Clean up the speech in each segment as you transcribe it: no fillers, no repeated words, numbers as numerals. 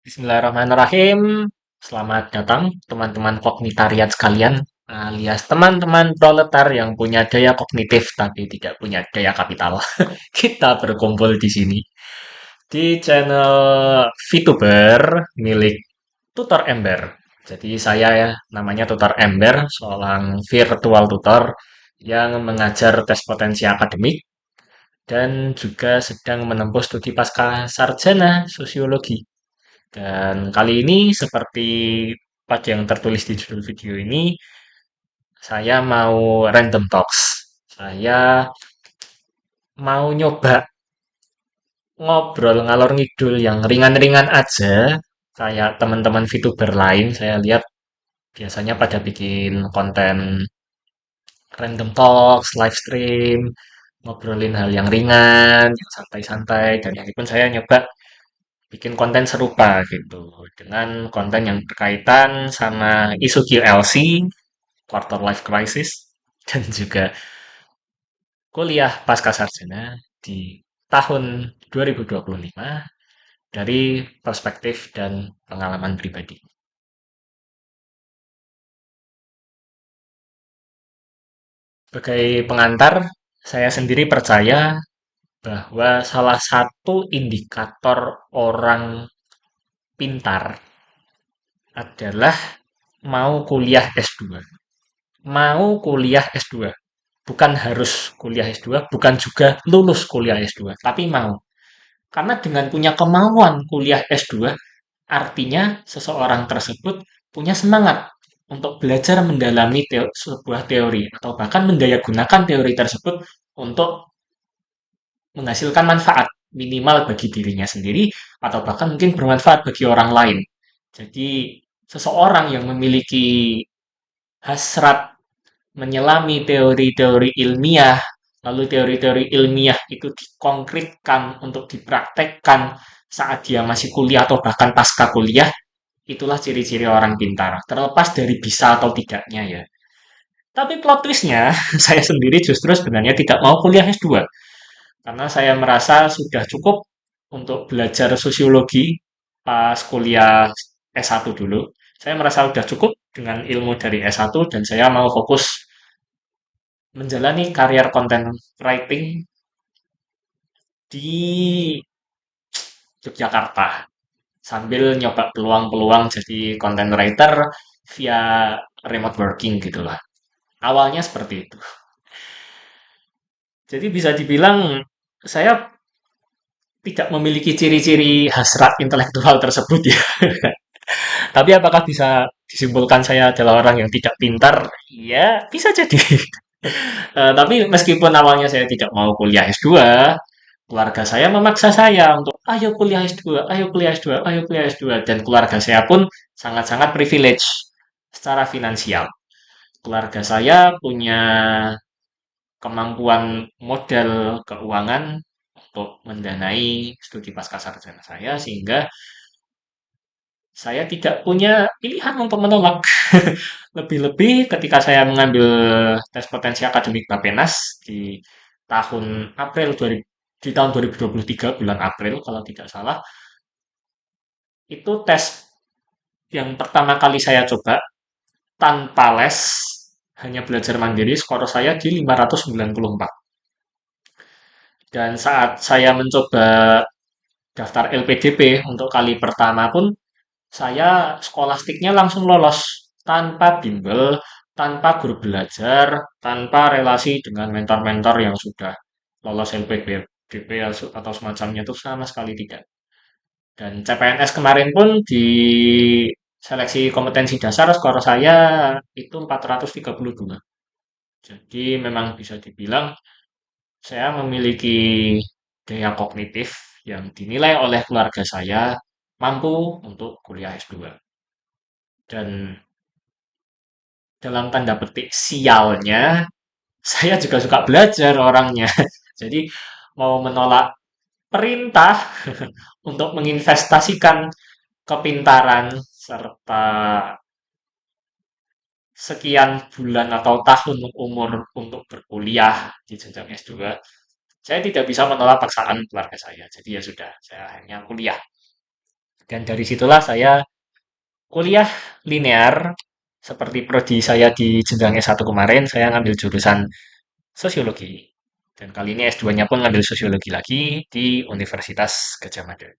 Bismillahirrahmanirrahim. Selamat datang teman-teman kognitariat sekalian, alias teman-teman proletar yang punya daya kognitif tapi tidak punya daya kapital. Kita berkumpul di sini di channel VTuber milik Tutor Ember. Jadi saya ya, namanya Tutor Ember, seorang virtual tutor yang mengajar tes potensi akademik dan juga sedang menempuh studi pasca sarjana sosiologi. Dan kali ini seperti pada yang tertulis di judul video ini, saya mau random talks. Saya mau nyoba ngobrol ngalor ngidul yang ringan-ringan aja. Kayak teman-teman VTuber lain, saya lihat biasanya pada bikin konten random talks, live stream, ngobrolin hal yang ringan, yang santai-santai. Dan ini pun saya nyoba bikin konten serupa gitu dengan konten yang berkaitan sama isu QLC, quarter life crisis, dan juga kuliah pasca sarjana di tahun 2025 dari perspektif dan pengalaman pribadi. Sebagai pengantar, saya sendiri percaya bahwa salah satu indikator orang pintar adalah mau kuliah S2. Mau kuliah S2. Bukan harus kuliah S2, bukan juga lulus kuliah S2, tapi mau. Karena dengan punya kemauan kuliah S2, artinya seseorang tersebut punya semangat untuk belajar mendalami sebuah teori atau bahkan mendaya gunakan teori tersebut untuk menghasilkan manfaat minimal bagi dirinya sendiri atau bahkan mungkin bermanfaat bagi orang lain. Jadi seseorang yang memiliki hasrat menyelami teori-teori ilmiah, lalu teori-teori ilmiah itu dikonkretkan untuk dipraktekkan saat dia masih kuliah atau bahkan pasca kuliah, itulah ciri-ciri orang pintar, terlepas dari bisa atau tidaknya ya. Tapi plot twistnya, saya sendiri justru sebenarnya tidak mau kuliah S2, karena saya merasa sudah cukup untuk belajar sosiologi pas kuliah S1 dulu. Saya merasa sudah cukup dengan ilmu dari S1 dan saya mau fokus menjalani karier content writing di Yogyakarta sambil nyoba peluang-peluang jadi content writer via remote working gitulah. Awalnya seperti itu. Jadi bisa dibilang saya tidak memiliki ciri-ciri hasrat intelektual tersebut ya. Tapi apakah bisa disimpulkan saya adalah orang yang tidak pintar? Ya, bisa jadi. Tapi meskipun awalnya saya tidak mau kuliah S2, keluarga saya memaksa saya untuk ayo kuliah S2, ayo kuliah S2, ayo kuliah S2 dan keluarga saya pun sangat-sangat privilege secara finansial. Keluarga saya punya kemampuan modal keuangan untuk mendanai studi pasca sarjana saya sehingga saya tidak punya pilihan untuk menolak. Lebih-lebih ketika saya mengambil tes potensi akademik Bapenas di tahun April 2000, di tahun 2023 bulan April kalau tidak salah, itu tes yang pertama kali saya coba tanpa les, hanya belajar mandiri, skor saya di 594. Dan saat saya mencoba daftar LPDP untuk kali pertama pun, saya skolastiknya langsung lolos tanpa bimbel, tanpa guru belajar, tanpa relasi dengan mentor-mentor yang sudah lolos LPDP atau semacamnya itu sama sekali tidak. Dan CPNS kemarin pun di seleksi kompetensi dasar skor saya itu 432. Jadi memang bisa dibilang saya memiliki daya kognitif yang dinilai oleh keluarga saya mampu untuk kuliah S2. Dan dalam tanda petik sialnya, saya juga suka belajar orangnya. Jadi mau menolak perintah untuk menginvestasikan kepintaran serta sekian bulan atau tahun umur untuk berkuliah di jenjang S2, saya tidak bisa menolak paksaan keluarga saya. Jadi ya sudah, saya akhirnya kuliah. Dan dari situlah saya kuliah linear, seperti prodi saya di jenjang S1 kemarin, saya ngambil jurusan sosiologi. Dan kali ini S2-nya pun ngambil sosiologi lagi di Universitas Gadjah Mada.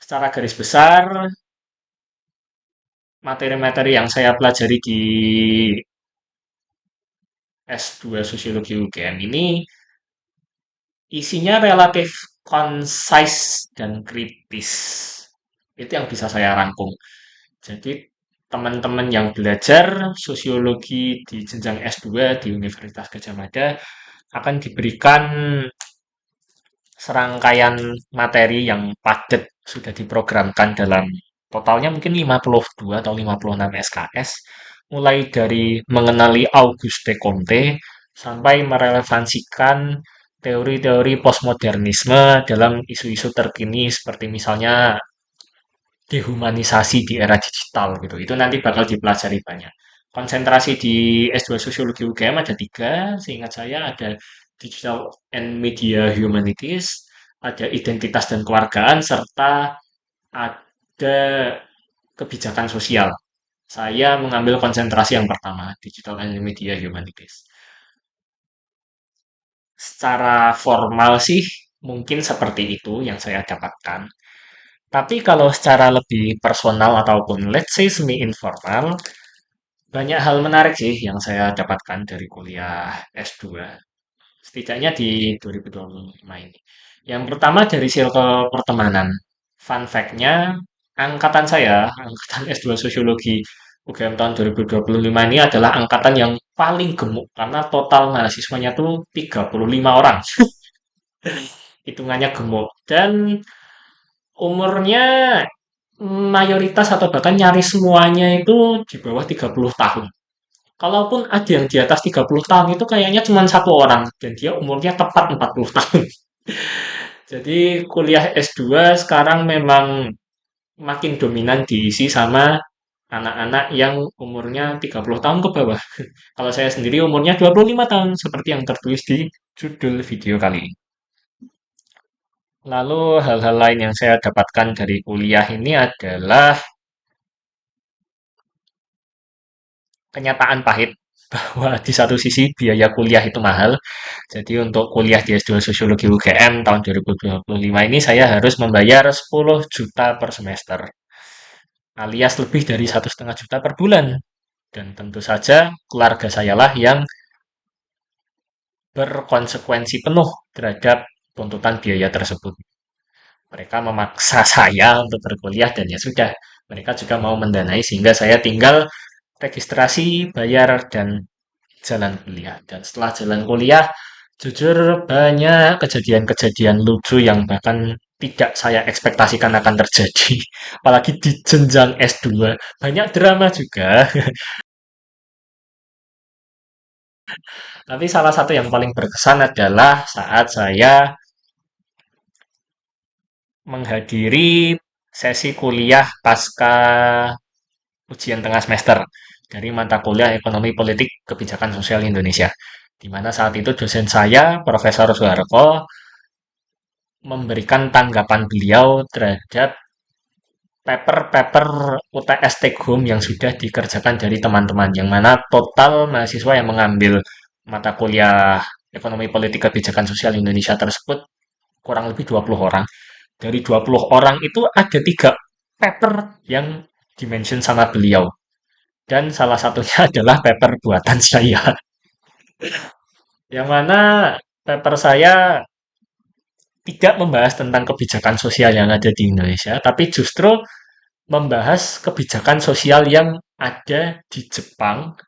Secara garis besar, materi-materi yang saya pelajari di S2 Sosiologi UGM ini isinya relatif concise dan kritis. Itu yang bisa saya rangkum. Jadi teman-teman yang belajar sosiologi di jenjang S2 di Universitas Gadjah Mada akan diberikan serangkaian materi yang padat sudah diprogramkan dalam totalnya mungkin 52 atau 56 SKS, mulai dari mengenali Auguste Comte sampai merelevansikan teori-teori postmodernisme dalam isu-isu terkini seperti misalnya dehumanisasi di era digital gitu. Itu nanti bakal dipelajari banyak. Konsentrasi di S2 Sosiologi UGM ada tiga, seingat saya ada Digital and Media Humanities, ada Identitas dan Kewargaan, serta ada Kebijakan Sosial. Saya mengambil konsentrasi yang pertama, Digital and Media Humanities. Secara formal sih mungkin seperti itu yang saya dapatkan. Tapi kalau secara lebih personal ataupun let's say semi informal, banyak hal menarik sih yang saya dapatkan dari kuliah S2, setidaknya di 2025 ini. Yang pertama dari circle pertemanan. Fun fact-nya, angkatan saya, angkatan S2 Sosiologi UGM tahun 2025 ini adalah angkatan yang paling gemuk karena total mahasiswanya tuh 35 orang. Hitungannya gemuk. Dan umurnya mayoritas atau bahkan nyaris semuanya itu di bawah 30 tahun. Kalaupun ada yang di atas 30 tahun itu kayaknya cuma satu orang dan dia umurnya tepat 40 tahun. Jadi kuliah S2 sekarang memang makin dominan diisi sama anak-anak yang umurnya 30 tahun ke bawah. Kalau saya sendiri umurnya 25 tahun seperti yang tertulis di judul video kali ini. Lalu hal-hal lain yang saya dapatkan dari kuliah ini adalah kenyataan pahit bahwa di satu sisi biaya kuliah itu mahal. Jadi untuk kuliah di S2 Sosiologi UGM tahun 2025 ini saya harus membayar 10 juta per semester, alias lebih dari 1,5 juta per bulan. Dan tentu saja keluarga sayalah yang berkonsekuensi penuh terhadap tuntutan biaya tersebut. Mereka memaksa saya untuk berkuliah dan ya sudah, mereka juga mau mendanai sehingga saya tinggal registrasi, bayar, dan jalan kuliah. Dan setelah jalan kuliah, jujur banyak kejadian-kejadian lucu yang bahkan tidak saya ekspektasikan akan terjadi. Apalagi di jenjang S2. Banyak drama juga. Tapi salah satu yang paling berkesan adalah saat saya menghadiri sesi kuliah pasca ujian tengah semester dari mata kuliah Ekonomi Politik Kebijakan Sosial Indonesia. Di mana saat itu dosen saya, Profesor Soeharto, memberikan tanggapan beliau terhadap paper-paper UTS take home yang sudah dikerjakan dari teman-teman, yang mana total mahasiswa yang mengambil mata kuliah Ekonomi Politik Kebijakan Sosial Indonesia tersebut kurang lebih 20 orang. Dari 20 orang itu ada 3 paper yang dimention sama beliau. Dan salah satunya adalah paper buatan saya. Yang mana paper saya tidak membahas tentang kebijakan sosial yang ada di Indonesia, tapi justru membahas kebijakan sosial yang ada di Jepang,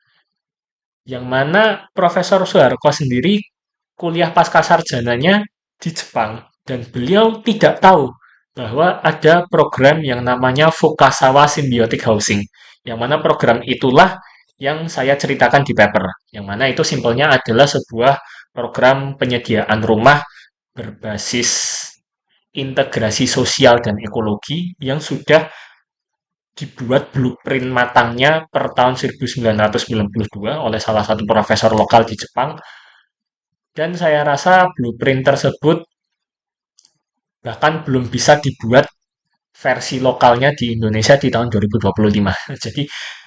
yang mana Profesor Soeharto sendiri kuliah pasca sarjananya di Jepang, dan beliau tidak tahu bahwa ada program yang namanya Fukasawa Symbiotic Housing, yang mana program itulah yang saya ceritakan di paper, yang mana itu simpelnya adalah sebuah program penyediaan rumah berbasis integrasi sosial dan ekologi yang sudah dibuat blueprint matangnya per tahun 1992 oleh salah satu profesor lokal di Jepang. Dan saya rasa blueprint tersebut bahkan belum bisa dibuat versi lokalnya di Indonesia di tahun 2025. Jadi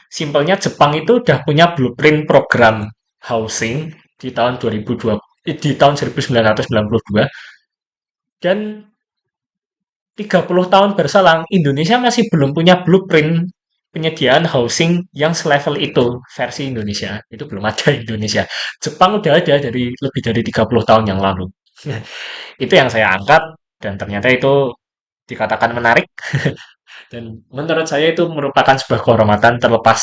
simpelnya Jepang itu udah punya blueprint program housing di tahun 2002 di tahun 1992 dan 30 tahun berselang Indonesia masih belum punya blueprint penyediaan housing yang selevel itu versi Indonesia. Itu belum ada di Indonesia. Jepang udah ada dari lebih dari 30 tahun yang lalu. Itu yang saya angkat dan ternyata itu dikatakan menarik dan menurut saya itu merupakan sebuah kehormatan terlepas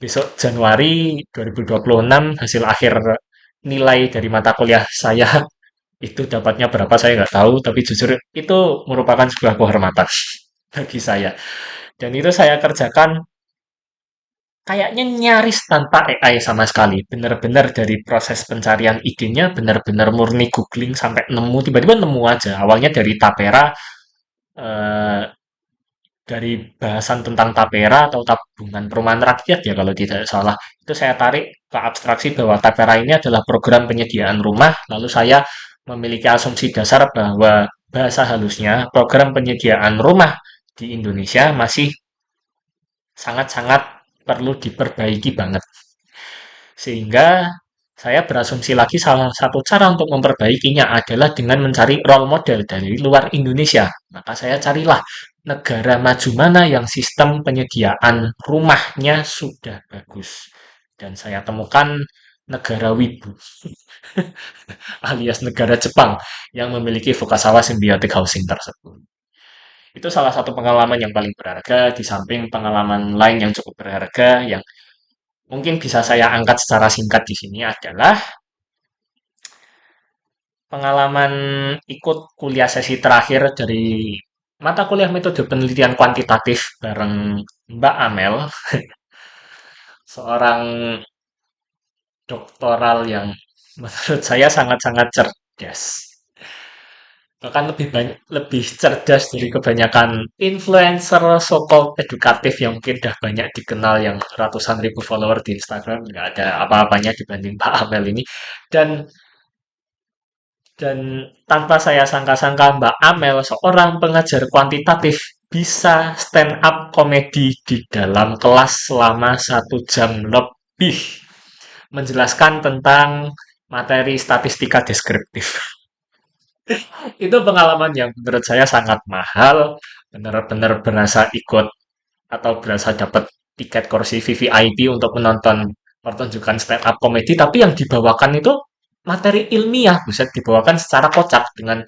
besok Januari 2026 hasil akhir nilai dari mata kuliah saya itu dapatnya berapa saya nggak tahu, tapi jujur itu merupakan sebuah kehormatan bagi saya. Dan itu saya kerjakan kayaknya nyaris tanpa AI sama sekali. Benar-benar dari proses pencarian idenya, benar-benar murni googling sampai nemu, tiba-tiba nemu aja. Awalnya dari Tapera, eh, dari bahasan tentang tapera atau tabungan perumahan rakyat ya kalau tidak salah. Itu saya tarik ke abstraksi bahwa tapera ini adalah program penyediaan rumah, lalu saya memiliki asumsi dasar bahwa bahasa halusnya program penyediaan rumah di Indonesia masih sangat-sangat perlu diperbaiki banget. Sehingga saya berasumsi lagi salah satu cara untuk memperbaikinya adalah dengan mencari role model dari luar Indonesia. Maka saya carilah negara maju mana yang sistem penyediaan rumahnya sudah bagus. Dan saya temukan negara Wibu alias negara Jepang yang memiliki Fukasawa Symbiotic Housing tersebut. Itu salah satu pengalaman yang paling berharga di samping pengalaman lain yang cukup berharga yang mungkin bisa saya angkat secara singkat di sini adalah pengalaman ikut kuliah sesi terakhir dari mata kuliah metode penelitian kuantitatif bareng Mbak Amel, seorang doktoral yang menurut saya sangat-sangat cerdas. Bahkan lebih banyak, lebih cerdas dari kebanyakan influencer so-called edukatif yang mungkin udah banyak dikenal yang ratusan ribu follower di Instagram. Nggak ada apa-apanya dibanding Mbak Amel ini. Dan tanpa saya sangka-sangka Mbak Amel, seorang pengajar kuantitatif, bisa stand up komedi di dalam kelas selama 1 jam lebih. Menjelaskan tentang materi statistika deskriptif. Itu pengalaman yang menurut saya sangat mahal. Benar-benar berasa ikut atau berasa dapat tiket kursi VVIP untuk menonton pertunjukan stand up komedi. Tapi yang dibawakan itu materi ilmiah, bisa dibawakan secara kocak dengan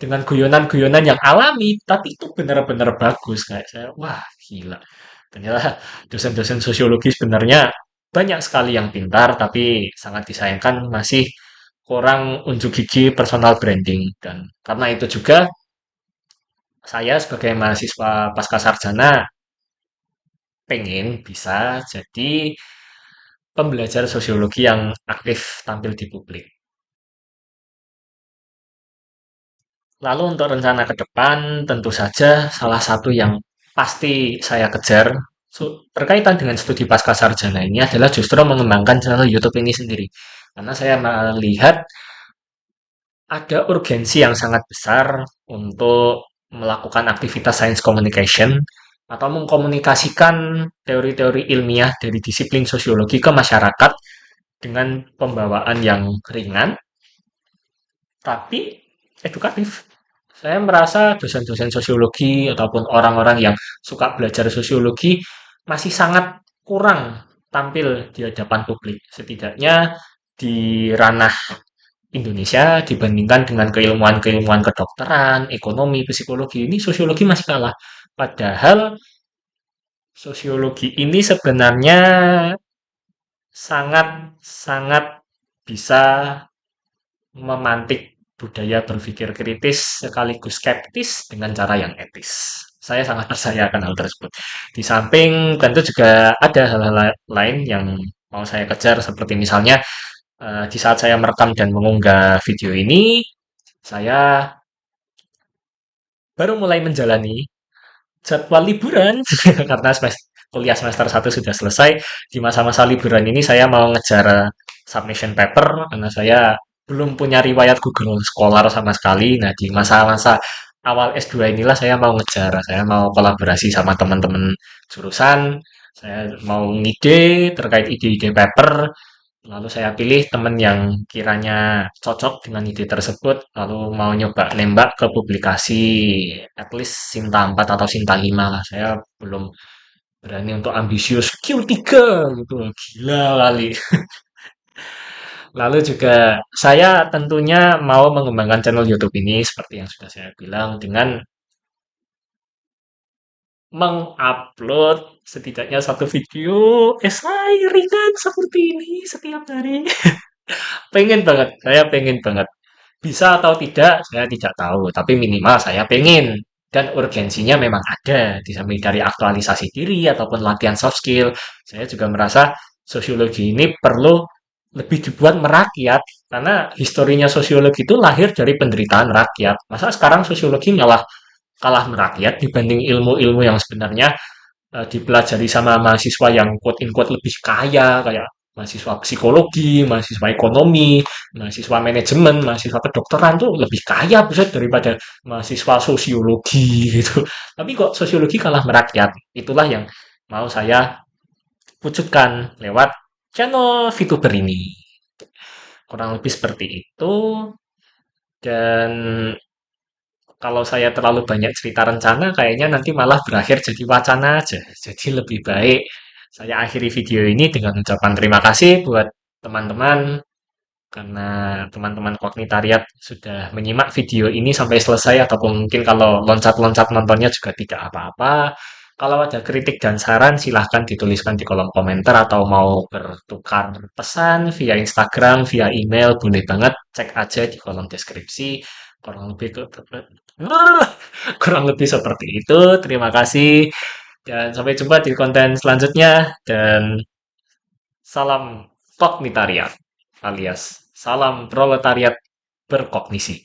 guyonan-guyonan yang alami, tapi itu benar-benar bagus kayak saya. Wah, gila. Ternyata dosen-dosen sosiologi sebenarnya banyak sekali yang pintar, tapi sangat disayangkan masih kurang unjuk gigi personal branding. Dan karena itu juga saya sebagai mahasiswa pasca sarjana pengen bisa jadi pembelajar sosiologi yang aktif tampil di publik. Lalu untuk rencana ke depan, tentu saja salah satu yang pasti saya kejar berkaitan dengan studi pasca sarjana ini adalah justru mengembangkan channel YouTube ini sendiri. Karena saya melihat ada urgensi yang sangat besar untuk melakukan aktivitas science communication atau mengkomunikasikan teori-teori ilmiah dari disiplin sosiologi ke masyarakat dengan pembawaan yang ringan tapi edukatif. Saya merasa dosen-dosen sosiologi ataupun orang-orang yang suka belajar sosiologi masih sangat kurang tampil di hadapan publik. Setidaknya di ranah Indonesia dibandingkan dengan keilmuan-keilmuan kedokteran, ekonomi, psikologi ini sosiologi masih kalah. Padahal sosiologi ini sebenarnya sangat-sangat bisa memantik budaya berpikir kritis sekaligus skeptis dengan cara yang etis. Saya sangat percaya akan hal tersebut. Di samping tentu juga ada hal-hal lain yang mau saya kejar seperti misalnya di saat saya merekam dan mengunggah video ini, saya baru mulai menjalani jadwal liburan karena kuliah semester 1 sudah selesai. Di masa-masa liburan ini saya mau ngejar submission paper karena saya belum punya riwayat Google Scholar sama sekali. Nah, di masa-masa awal S2 inilah saya mau ngejar, saya mau kolaborasi sama teman-teman jurusan, saya mau ngide terkait ide-ide paper, lalu saya pilih teman yang kiranya cocok dengan ide tersebut, lalu mau nyoba nembak ke publikasi, at least Sinta 4 atau Sinta 5 lah. Saya belum berani untuk ambisius Q3 gitu, gila kali. Lalu juga saya tentunya mau mengembangkan channel YouTube ini seperti yang sudah saya bilang dengan mengupload setidaknya satu video esai ringan seperti ini setiap hari. Pengen banget, saya pengen banget. Bisa atau tidak, saya tidak tahu. Tapi minimal saya pengen. Dan urgensinya memang ada. Di samping dari aktualisasi diri ataupun latihan soft skill. Saya juga merasa sosiologi ini perlu lebih dibuat merakyat. Karena historinya sosiologi itu lahir dari penderitaan rakyat. Masa sekarang sosiologi malah kalah merakyat dibanding ilmu-ilmu yang sebenarnya dipelajari sama mahasiswa yang quote in quote lebih kaya kayak mahasiswa psikologi, mahasiswa ekonomi, mahasiswa manajemen, mahasiswa kedokteran tuh lebih kaya buset daripada mahasiswa sosiologi gitu. Tapi kok sosiologi kalah merakyat. Itulah yang mau saya wujudkan lewat channel VTuber ini. Kurang lebih seperti itu. Dan kalau saya terlalu banyak cerita rencana, kayaknya nanti malah berakhir jadi wacana aja. Jadi lebih baik saya akhiri video ini dengan ucapan terima kasih buat teman-teman karena teman-teman kognitariat sudah menyimak video ini sampai selesai ataupun mungkin kalau loncat-loncat nontonnya juga tidak apa-apa. Kalau ada kritik dan saran silahkan dituliskan di kolom komentar atau mau bertukar pesan via Instagram, via email, boleh banget cek aja di kolom deskripsi. Kurang lebih ke kurang lebih seperti itu. Terima kasih dan sampai jumpa di konten selanjutnya dan salam kognitariat alias salam proletariat berkognisi.